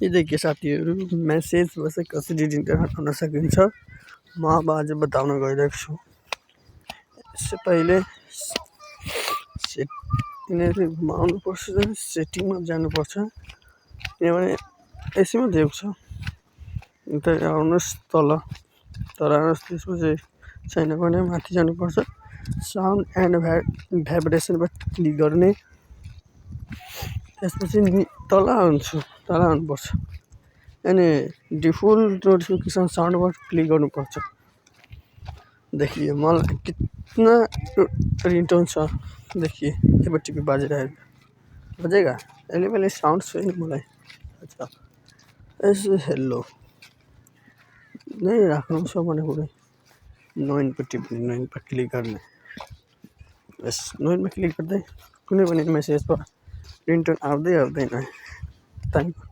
ये देखिए साथीहरू मेसेज चाहिँ कसरी रिङटोन हटाउन सकिन्छ म अब आज बताउन गइरहेको छु। यससे पहिले यिनीहरू घुमाउनुपर्छ, सेटिङमा जानुपर्छ किनभने यसैमा देऊ छ। अन्त आउनुहोस् तल आउनुहोस्, त्यसपछि छैन भने माथि जानुपर्छ, साउन्ड एन्ड भाइब्रेसनमा क्लिक गर्ने, त्यसपछि तल आउनुपर्छ अनि डिफल्ट नोटिफिकेसन साउन्डमा क्लिक गर्नुपर्छ। देखिए मलाई कितना रिङटोन छ, देखिए एपट्टि भी बजेगा अहिले मैले साउन्ड छैन मलाई। अच्छा यसो हेलो नै राख्नु छ भने कुनै नोइनपट्टि पनि नोइनमा क्लिक गर्ने, बस नोइनमा क्लिक गर्दै कुनै पनि मेसेज रिङटोन आउँदैन। Thank you.